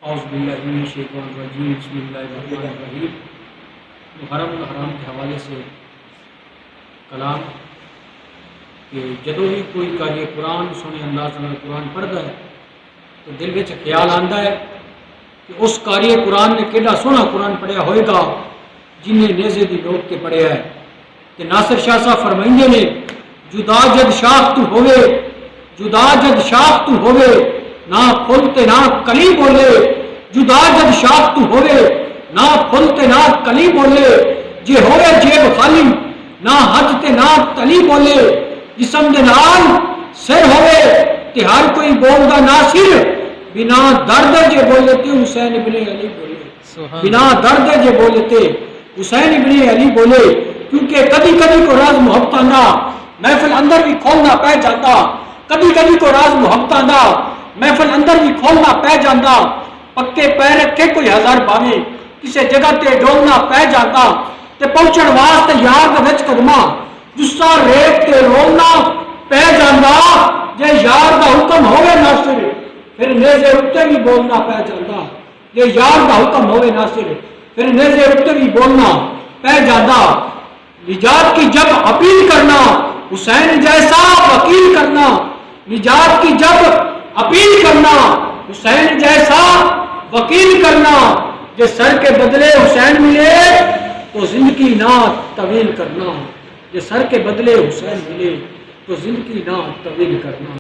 اعوذ باللہ من الشیطان الرجیم بسم اللہ الرحمن الرحیم۔ محرم الحرام کے حوالے سے کلام کہ جدوں بھی کوئی قاری قرآن سونے انداز میں قرآن پڑھتا ہے تو دل میں خیال آتا ہے کہ اس قاری قرآن نے کیڑا سونا قرآن پڑھیا ہوئے گا جنہیں نیزے دی نوک کے پڑھیا ہے۔ کہ ناصر شاہ صاحب فرمائیں نے جدا جد شاخ تو ہوئے، جدا جد شاخ تو ہوئے، نہ پھولتے نہ کلی بولے، جدا جد شاخ تو ہوئے، نہ پھولتے نہ کلی بولے، جے ہوئے جیب خالی نہ حج تے نہ تلی بولے، جسم دے نال سر ہوئے تے ہر کوئی بولدا ناصر، بنا درد جے بولے تے حسین ابن علی بولے، بنا درد جے بولے تے حسین ابن علی بولے۔ کیونکہ کدی کدی کو راز محبتاں دا محفل اندر بھی کھولنا پہ جاتا، کدی کدی کو راز محبتاں دا محفل اندر بھی کھولنا پہ جاتا، پکے پیر رکھے کوئی ہزار باویں کسے جگہ تے ڈولنا پہ جاتا، تے پہنچن واسطے یار دا وچ قدماں جسا ریت تے رولنا پہ جاتا، جے یار دا حکم ہوئے ناصر پھر نیزے اٹھتے بھی بولنا پہ جاتا، جے یار دا حکم ہوئے ناصر پھر نیزے اٹھتے بھی بولنا پہ جاتا۔ نجات کی جب اپیل کرنا حسین جیسا وکیل کرنا، نجات کی جب اپیل کرنا حسین جیسا وکیل کرنا، جے سر کے بدلے حسین ملے تو زندگی نہ طویل کرنا، جے سر کے بدلے حسین ملے تو زندگی نہ طویل کرنا۔